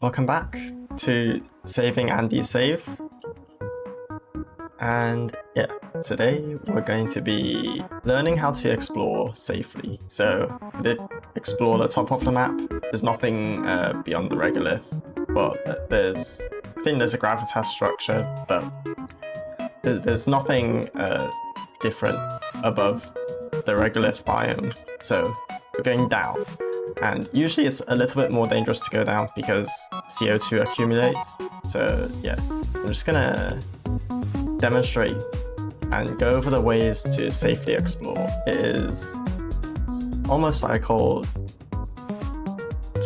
Welcome back to Saving Andy's Save. And yeah, today we're going to be learning how to explore safely. So I did explore the top of the map. There's nothing beyond the regolith. Well, I think there's a gravitas structure, but there's nothing different above the regolith biome. So we're going down. And usually it's a little bit more dangerous to go down because CO2 accumulates. So yeah, I'm just gonna demonstrate and go over the ways to safely explore. It is almost cycle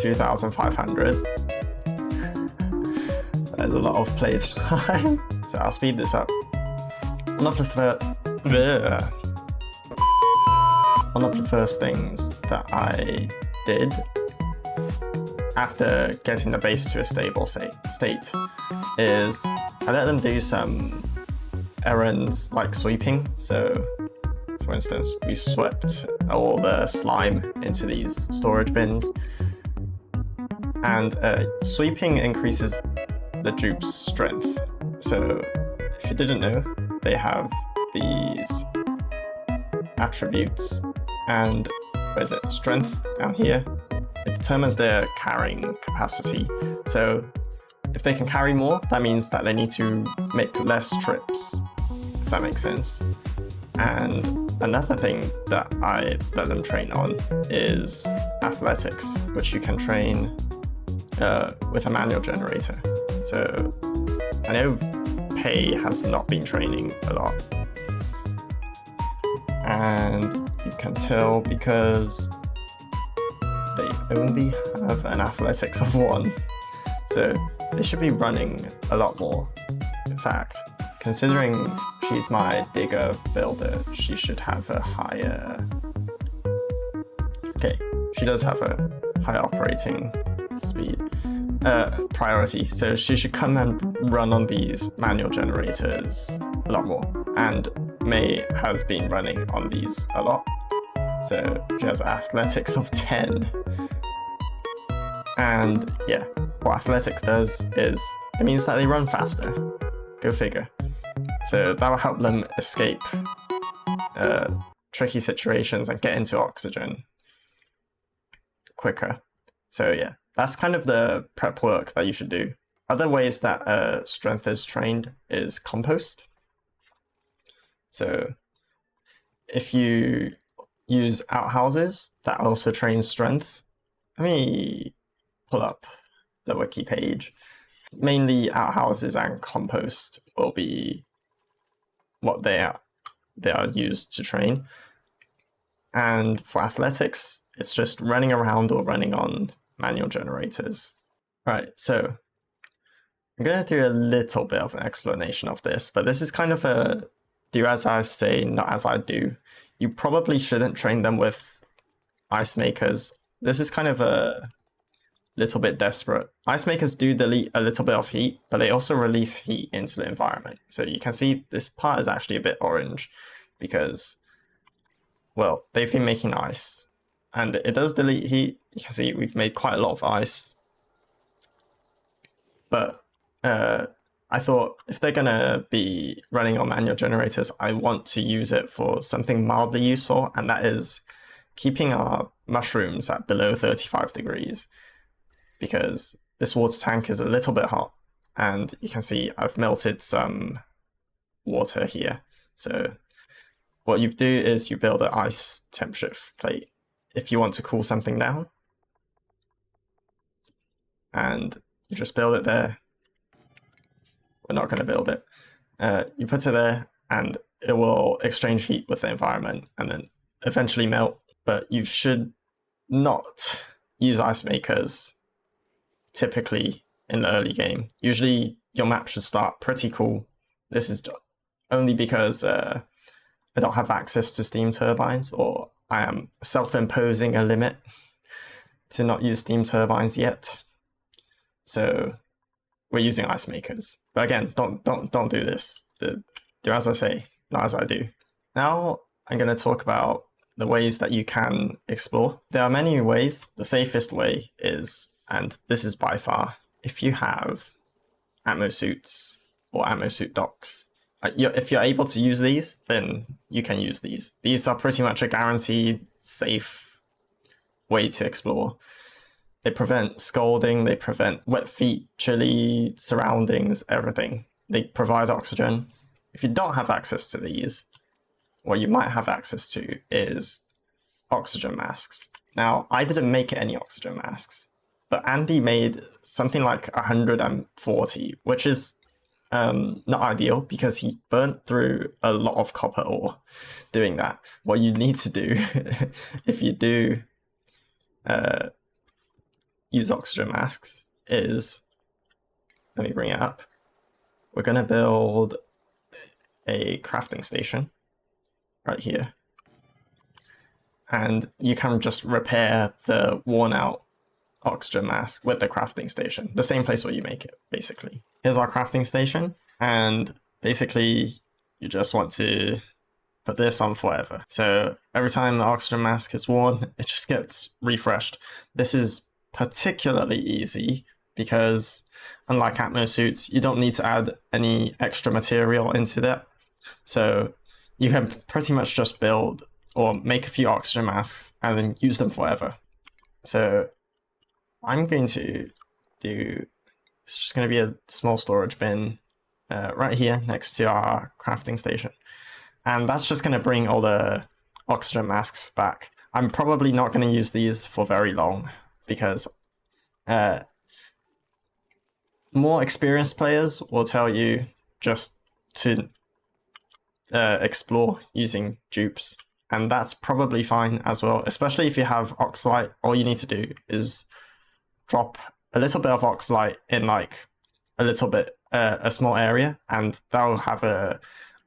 2,500. There's a lot of play time. So I'll speed this up. One of the first things that I did after getting the base to a stable state is I let them do some errands like sweeping. So for instance, we swept all the slime into these storage bins, and sweeping increases the dupe's strength. So if you didn't know, they have these attributes, and where is it? Strength down here. It determines their carrying capacity. So if they can carry more, that means that they need to make less trips, if that makes sense. And another thing that I let them train on is athletics, which you can train with a manual generator. So I know Pei has not been training a lot. And you can tell because they only have an athletics of 1. So they should be running a lot more. In fact, considering she's my digger builder, she should have a higher... Okay, she does have a high operating speed. Priority. So she should come and run on these manual generators a lot more. And May has been running on these a lot. So she has athletics of 10. And yeah, what athletics does is it means that they run faster. Go figure. So that will help them escape tricky situations and get into oxygen quicker. So yeah, that's kind of the prep work that you should do. Other ways that strength is trained is compost. So if you use outhouses, that also trains strength. Let me pull up the wiki page. Mainly outhouses and compost will be what they are used to train. And for athletics, it's just running around or running on manual generators. Right, so I'm going to do a little bit of an explanation of this, but this is kind of a do as I say, not as I do. You probably shouldn't train them with ice makers. This is kind of a little bit desperate. Ice makers do delete a little bit of heat, but they also release heat into the environment. So you can see this part is actually a bit orange because, well, they've been making ice. And it does delete heat. You can see we've made quite a lot of ice. But I thought if they're going to be running on manual generators, I want to use it for something mildly useful, and that is keeping our mushrooms at below 35 degrees, because this water tank is a little bit hot, and you can see I've melted some water here. So what you do is you build an ice temp shift plate if you want to cool something down, and you just build it there. We're not going to build it. You put it there and it will exchange heat with the environment and then eventually melt. But you should not use ice makers typically in the early game. Usually your map should start pretty cool. This is only because I don't have access to steam turbines, or I am self-imposing a limit to not use steam turbines yet. So we're using ice makers. But again, don't do this. Do as I say, not as I do. Now I'm going to talk about the ways that you can explore. There are many ways. The safest way is, and this is by far if you have atmo suits or atmo suit docks, if you're able to use these, then you can use these. These are pretty much a guaranteed safe way to explore. They prevent scolding, they prevent wet feet, chilly surroundings, everything. They provide oxygen. If you don't have access to these, what you might have access to is oxygen masks. Now, I didn't make any oxygen masks, but Andy made something like 140, which is not ideal because he burnt through a lot of copper ore doing that. What you need to do if you do use oxygen masks is, let me bring it up. We're going to build a crafting station right here. And you can just repair the worn out oxygen mask with the crafting station, the same place where you make it, basically. Here's our crafting station, and basically you just want to put this on forever. So every time the oxygen mask is worn, it just gets refreshed. This is particularly easy because, unlike atmo suits, you don't need to add any extra material into that. So you can pretty much just build or make a few oxygen masks and then use them forever. So I'm going to do, it's just going to be a small storage bin right here next to our crafting station. And that's just going to bring all the oxygen masks back. I'm probably not going to use these for very long because more experienced players will tell you just to explore using dupes. And that's probably fine as well, especially if you have oxylite. All you need to do is drop a little bit of oxylite in like a little bit, a small area, and that'll have a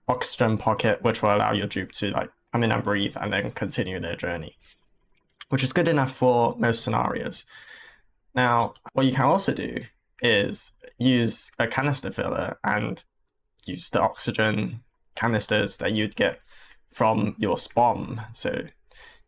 oxygen pocket, which will allow your dupe to like come in and breathe and then continue their journey, which is good enough for most scenarios. Now, what you can also do is use a canister filler and use the oxygen canisters that you'd get from your SPOM. So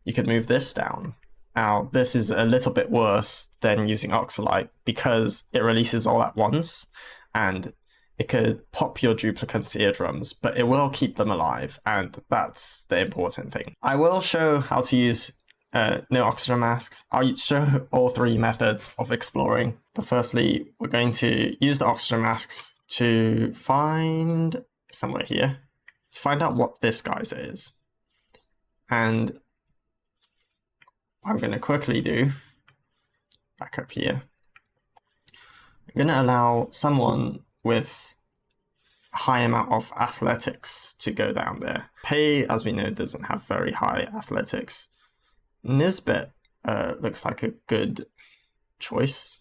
you could move this down. Now, this is a little bit worse than using oxylite because it releases all at once and it could pop your duplicant's eardrums, but it will keep them alive, and that's the important thing. I will show how to use no oxygen masks. I'll show all three methods of exploring. But firstly, we're going to use the oxygen masks to find somewhere here, to find out what this geyser is. And what I'm going to quickly do, back up here, I'm going to allow someone with a high amount of athletics to go down there. Pei, as we know, doesn't have very high athletics. Nisbet looks like a good choice.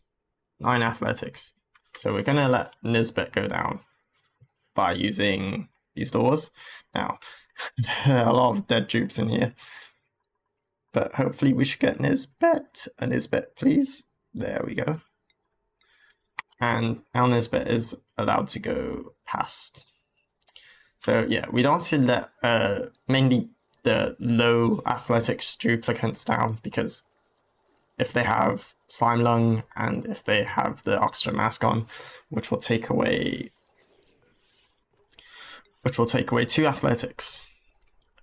9 athletics. So we're going to let Nisbet go down by using these doors. Now, there are a lot of dead dupes in here, but hopefully we should get Nisbet. A Nisbet, please. There we go. And now Nisbet is allowed to go past. So yeah, we don't want to let mainly the low athletics duplicants down, because if they have slime lung and if they have the oxygen mask on, which will take away 2 athletics,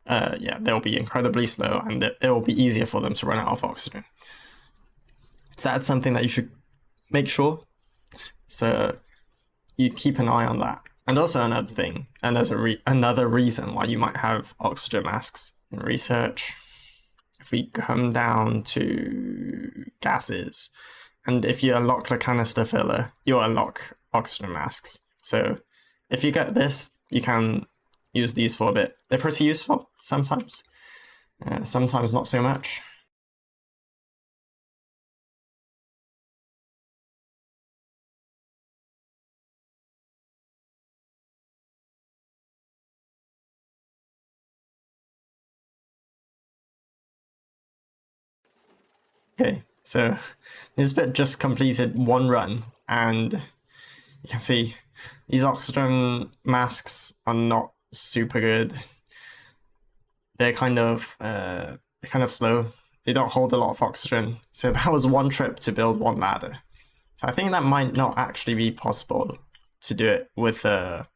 yeah, they'll be incredibly slow and it will be easier for them to run out of oxygen. So that's something that you should make sure. So you keep an eye on that. And also another thing, and there's another reason why you might have oxygen masks in research. If we come down to gases, and if you unlock the canister filler, you unlock oxygen masks. So if you get this, you can use these for a bit. They're pretty useful sometimes, sometimes not so much. Okay, so Nisbet just completed 1 run, and you can see these oxygen masks are not super good. They're kind of slow. They don't hold a lot of oxygen. So that was 1 trip to build 1 ladder. So I think that might not actually be possible to do it with a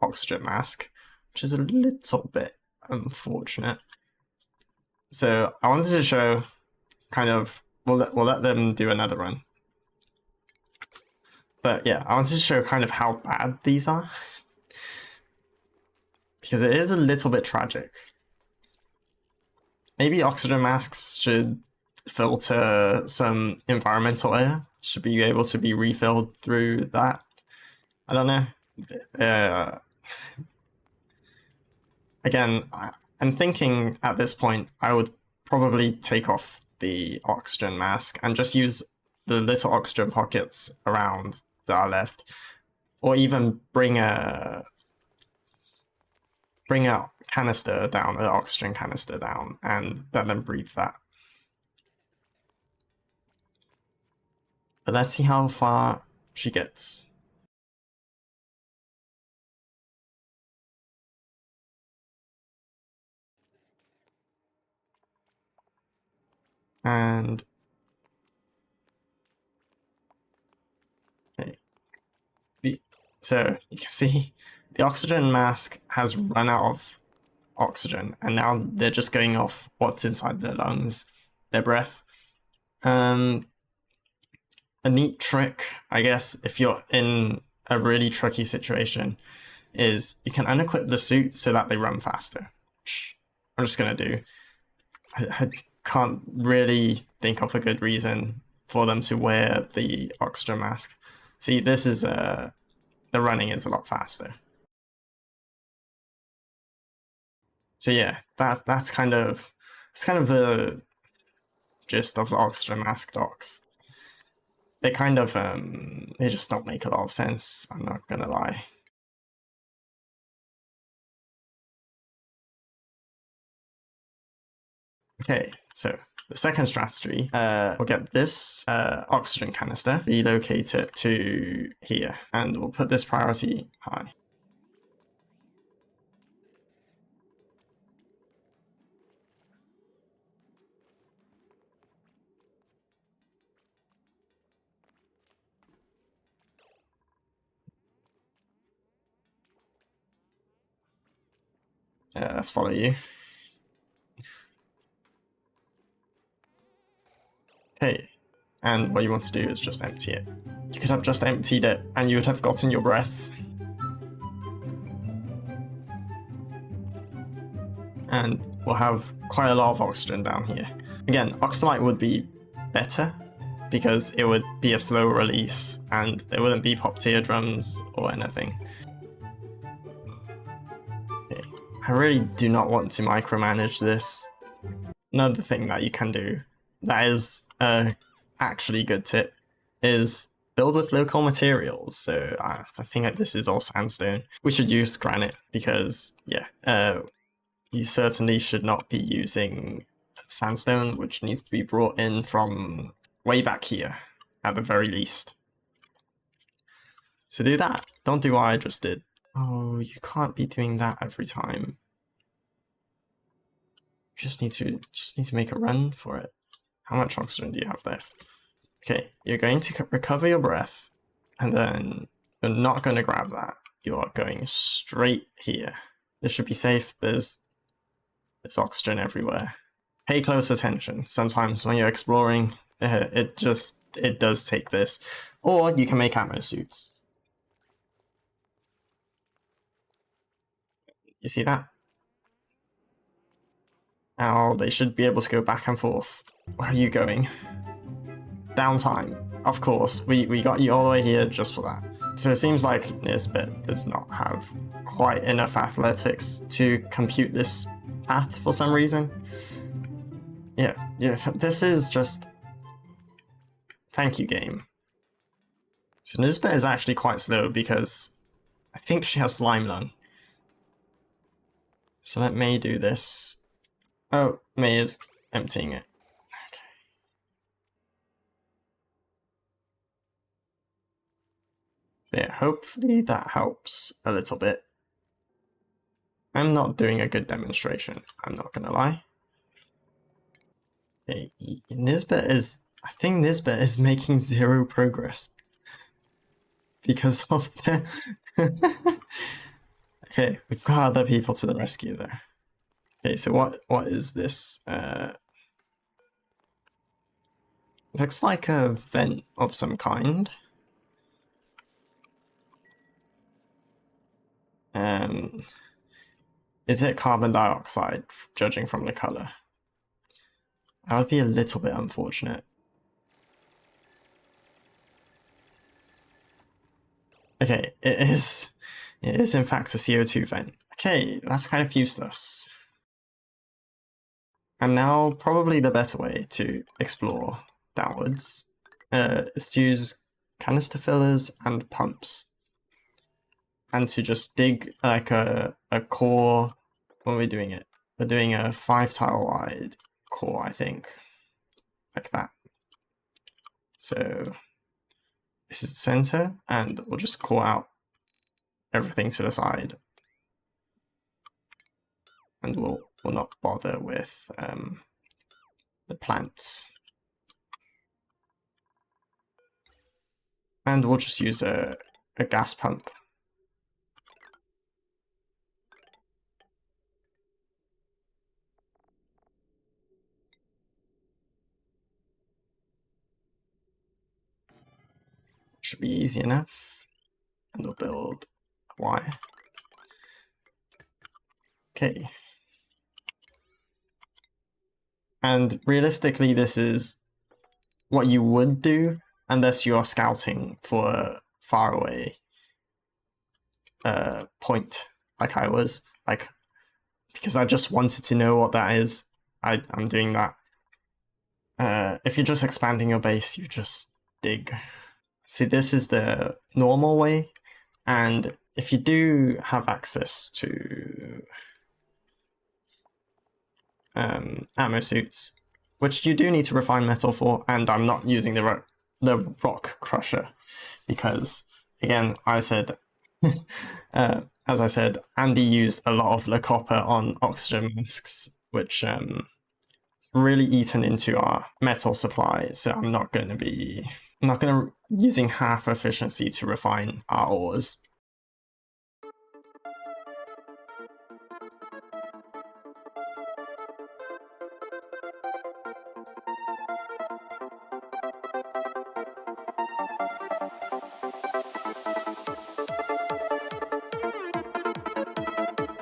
oxygen mask, which is a little bit unfortunate. So I wanted to show kind of, we'll let them do another run. But yeah, I wanted to show kind of how bad these are. Because it is a little bit tragic. Maybe oxygen masks should filter some environmental air, should be able to be refilled through that. I don't know. Again, I'm thinking at this point I would probably take off the oxygen mask and just use the little oxygen pockets around that are left, or even bring a canister down, an oxygen canister down, and let them breathe that. But let's see how far she gets. And okay. So you can see the oxygen mask has run out of oxygen, and now they're just going off what's inside their lungs, their breath. A neat trick, I guess, if you're in a really tricky situation, is you can unequip the suit so that they run faster. Which I'm just gonna do. I can't really think of a good reason for them to wear the oxygen mask. See, this is the running is a lot faster. So yeah, that's kind of the gist of the oxygen mask docs. They kind of they just don't make a lot of sense, I'm not gonna lie. Okay, so the second strategy, we'll get this oxygen canister, relocate it to here, and we'll put this priority high. Let's follow you. Okay, and what you want to do is just empty it. You could have just emptied it and you would have gotten your breath. And we'll have quite a lot of oxygen down here. Again, oxylite would be better because it would be a slow release and there wouldn't be popped eardrums or anything. Okay. I really do not want to micromanage this. Another thing that you can do that is a actually good tip is build with local materials. So I think that this is all sandstone. We should use granite because yeah, you certainly should not be using sandstone, which needs to be brought in from way back here at the very least. So do that. Don't do what I just did. Oh, you can't be doing that every time. You just need to make a run for it. How much oxygen do you have left? Okay, you're going to recover your breath, and then you're not going to grab that. You're going straight here. This should be safe. There's oxygen everywhere. Pay close attention. Sometimes when you're exploring, it does take this. Or you can make atmo suits. You see that? Now they should be able to go back and forth. Where are you going? Downtime. Of course, we got you all the way here just for that. So it seems like this bit does not have quite enough athletics to compute this path for some reason. Yeah, this is just... Thank you, game. So this bit is actually quite slow because I think she has slime lung. So let May do this. Oh, May is emptying it. Yeah, hopefully that helps a little bit. I'm not doing a good demonstration, I'm not gonna lie. Okay, this bit is I think this bit is making zero progress because of the. Okay, we've got other people to the rescue there. Okay, so what is this? Looks like a vent of some kind. Is it carbon dioxide, judging from the color? That would be a little bit unfortunate. Okay, it is in fact a CO2 vent. Okay, that's kind of useless. And now probably the better way to explore downwards is to use canister fillers and pumps. And to just dig like a core. What are we doing it? We're doing a 5 tile wide core, I think. Like that. So this is the center, and we'll just core out everything to the side. And we'll not bother with the plants. And we'll just use a gas pump. Should be easy enough. And we'll build a wire. Okay. And realistically, this is what you would do unless you are scouting for a faraway point, like I was. Like, because I just wanted to know what that is, I'm doing that. If you're just expanding your base, you just dig. See, this is the normal way, and if you do have access to atmo suits, which you do need to refine metal for, and I'm not using the rock crusher because, again, I said, as I said, Andy used a lot of the copper on oxygen masks, which really eaten into our metal supply. So I'm not going to using half efficiency to refine our ores.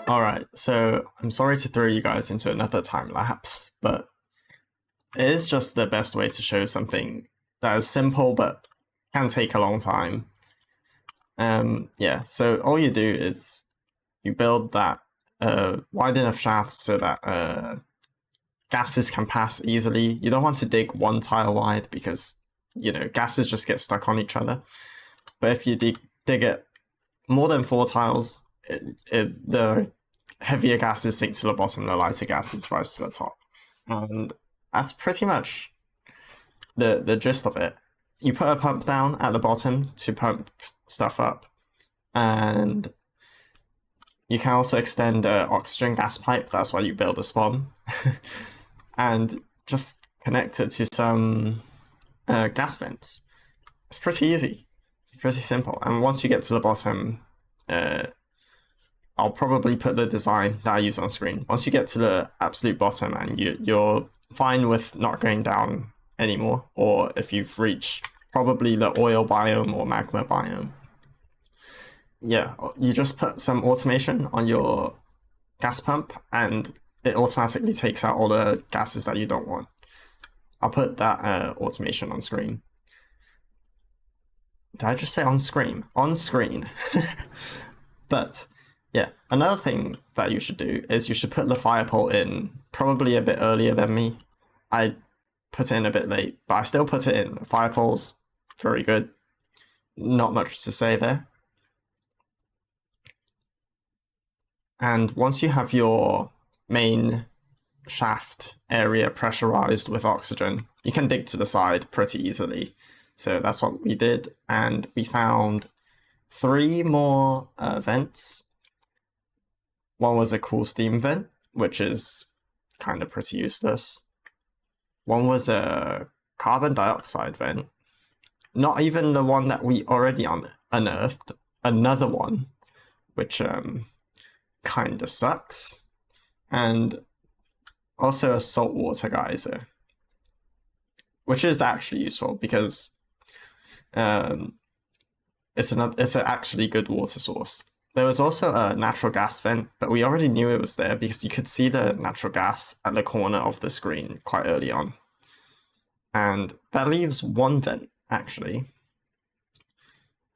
Alright, so I'm sorry to throw you guys into another time lapse, but it is just the best way to show something that is simple but can take a long time. Yeah, so all you do is you build that wide enough shaft so that gases can pass easily. You don't want to dig one tile wide because, gases just get stuck on each other. But if you dig it more than 4 tiles, the heavier gases sink to the bottom, the lighter gases rise to the top. And that's pretty much the gist of it. You put a pump down at the bottom to pump stuff up, and you can also extend an oxygen gas pipe. That's why you build a spawn, and just connect it to some gas vents. It's pretty easy, pretty simple. And once you get to the bottom, I'll probably put the design that I use on screen. Once you get to the absolute bottom and you're fine with not going down anymore, or if you've reached probably the oil biome or magma biome, yeah, you just put some automation on your gas pump and it automatically takes out all the gases that you don't want. I'll put that automation on screen. Did I just say on screen? On screen. But yeah, another thing that you should do is you should put the fire pole in probably a bit earlier than me. I put it in a bit late, but I still put it in. The fire pole's very good. Not much to say there. And once you have your main shaft area pressurized with oxygen, you can dig to the side pretty easily. So that's what we did, and we found 3 more vents. One was a cool steam vent, which is kind of pretty useless. One was a carbon dioxide vent. Not even the one that we already unearthed. Another one, which kind of sucks. And also a saltwater geyser, which is actually useful because it's an actually good water source. There was also a natural gas vent, but we already knew it was there because you could see the natural gas at the corner of the screen quite early on. And that leaves one vent, actually,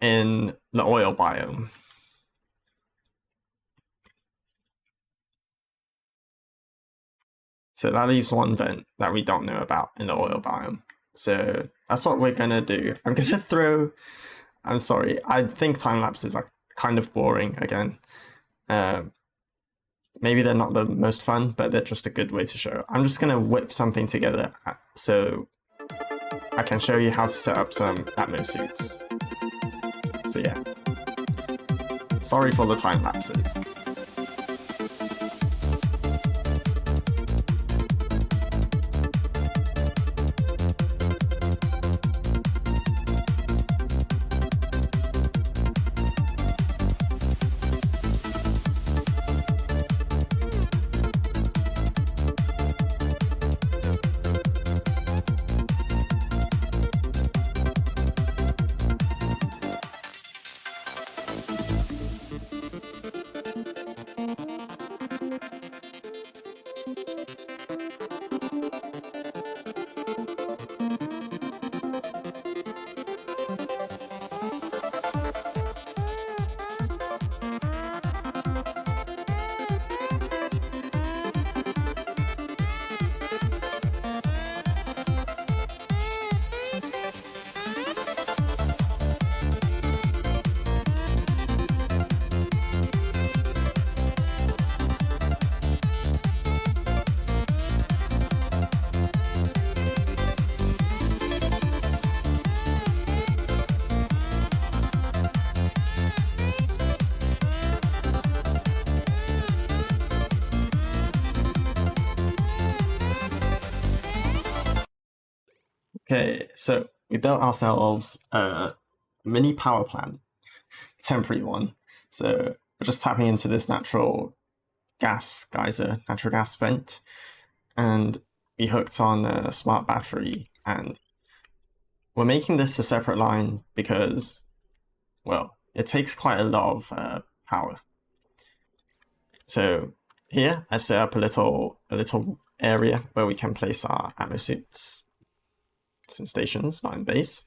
in the oil biome. So that leaves one vent that we don't know about in the oil biome. So that's what we're gonna do. I'm sorry, I think time lapses are kind of boring again. Maybe they're not the most fun, but they're just a good way to show. I'm just gonna whip something together so I can show you how to set up some atmo suits. So yeah, sorry for the time lapses. Okay, so we built ourselves a mini power plant, temporary one. So we're just tapping into this natural gas geyser, natural gas vent, and we hooked on a smart battery. And we're making this a separate line because, well, it takes quite a lot of power. So here I've set up a little area where we can place our atmo suits. Some stations, not in base.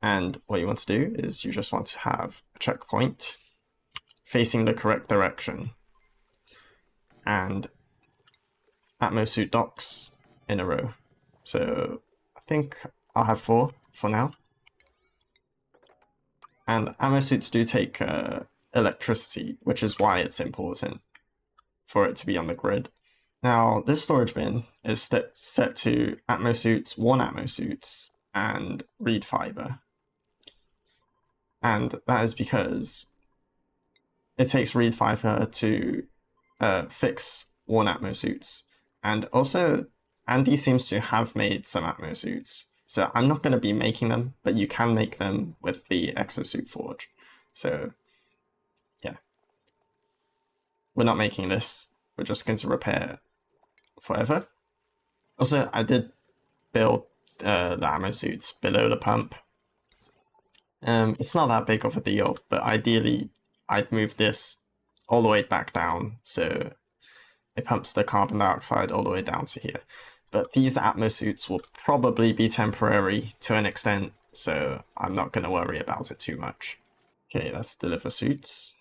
And what you want to do is you just want to have a checkpoint facing the correct direction and atmo suit docks in a row. So I think I'll have 4 for now. And atmo suits do take electricity, which is why it's important for it to be on the grid. Now, this storage bin is set to atmo suits, 1 atmo suits, and reed fiber. And that is because it takes reed fiber to fix 1 atmo suits. And also, Andy seems to have made some atmo suits. So I'm not going to be making them, but you can make them with the exosuit forge. So yeah, we're not making this. We're just going to repair forever. Also, I did build the atmo suits below the pump. It's not that big of a deal, but ideally I'd move this all the way back down so it pumps the carbon dioxide all the way down to here. But these atmo suits will probably be temporary to an extent, so I'm not going to worry about it too much. Okay, let's deliver suits.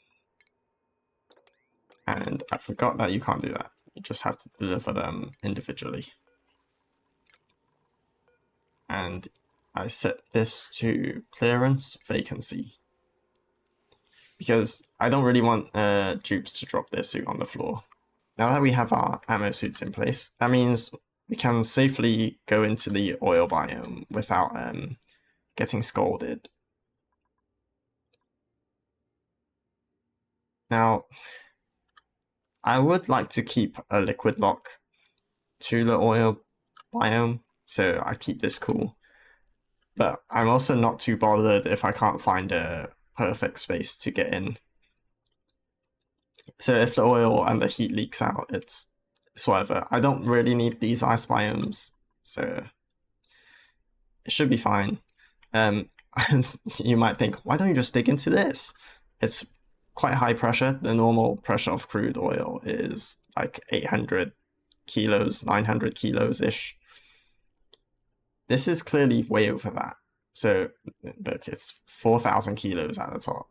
And I forgot that you can't do that. You just have to deliver them individually. And I set this to clearance vacancy because I don't really want dupes to drop their suit on the floor. Now that we have our atmo suits in place, that means we can safely go into the oil biome without getting scolded. Now, I would like to keep a liquid lock to the oil biome so I keep this cool. But I'm also not too bothered if I can't find a perfect space to get in. So if the oil and the heat leaks out, it's whatever. I don't really need these ice biomes, so it should be fine. And you might think, why don't you just dig into this? It's quite high pressure. The normal pressure of crude oil is like 800 kilos, 900 kilos ish. This is clearly way over that. So look, it's 4,000 kilos at the top.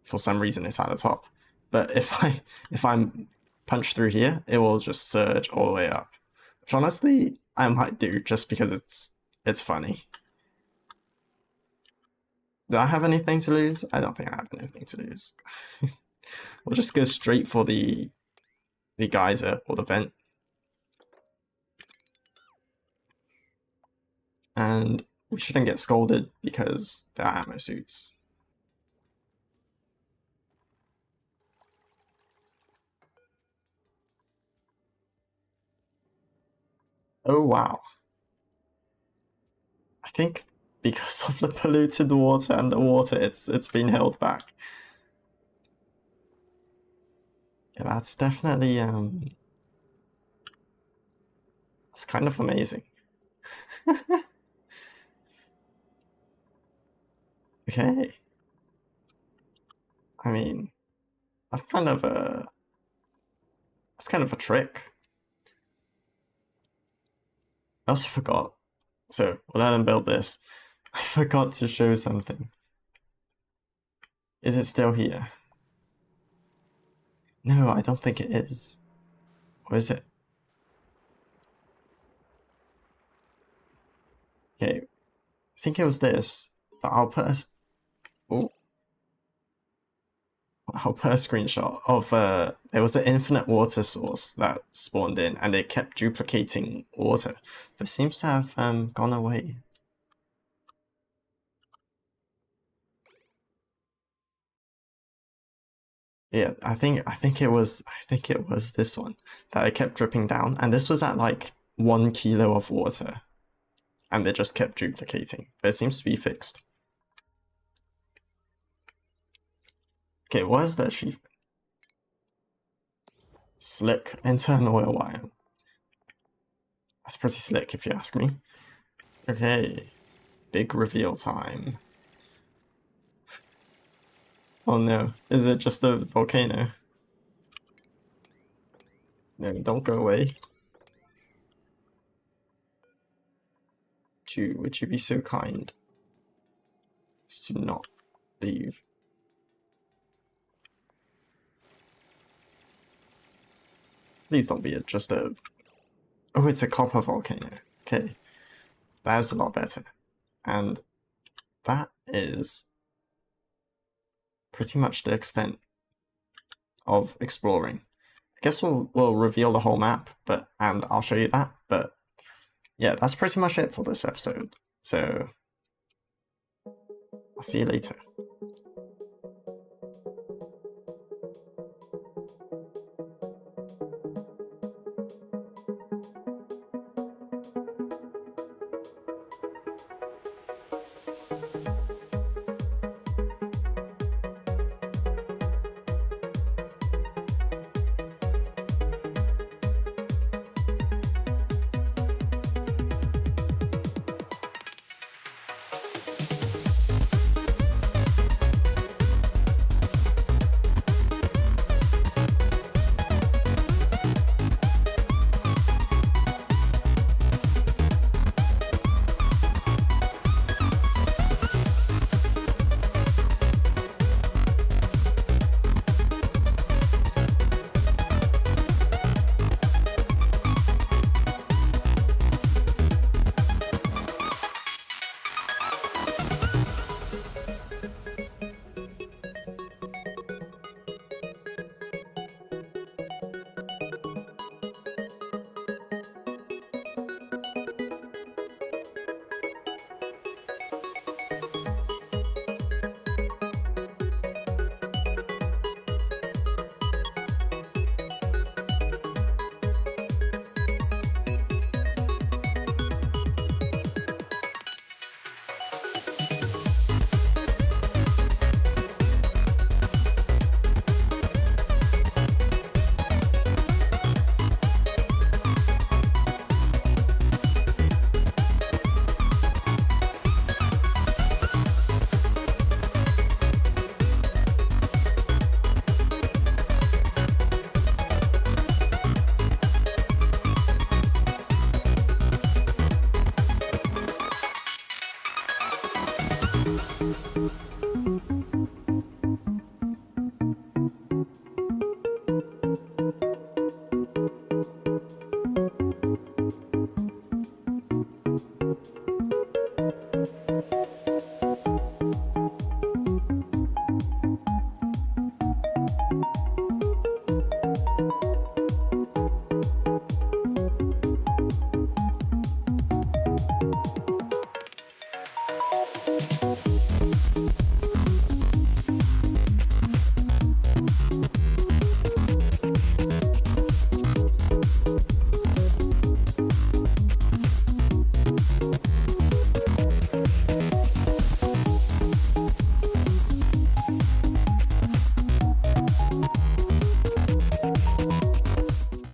For some reason, it's at the top. But if I'm punched through here, it will just surge all the way up. Which honestly, I might do just because it's funny. Do I have anything to lose? I don't think I have anything to lose. We'll just go straight for the geyser or the vent. And we shouldn't get scolded because they're atmo suits. Oh wow. I think because of the polluted water and the water, it's been held back. Yeah, that's definitely it's kind of amazing. Okay. I mean, that's kind of a trick. I also forgot. So we'll let them build this. I forgot to show something. Is it still here? No, I don't think it is. Or is it? Okay, I think it was this, but I'll put a screenshot of there was an infinite water source that spawned in, and it kept duplicating water, but it seems to have gone away. Yeah, I think it was this one that it kept dripping down, and this was at like 1 kilo of water, and it just kept duplicating. But it seems to be fixed. Okay, what is the achievement? Slick internal oil biome. That's pretty slick if you ask me. Okay, big reveal time. Oh no, is it just a volcano? No, don't go away. Would you be so kind as to not leave? Please don't be just a... Oh, it's a copper volcano. Okay, that is a lot better. And that is pretty much the extent of exploring. I guess we'll reveal the whole map, and I'll show you that, but yeah, that's pretty much it for this episode. So I'll see you later.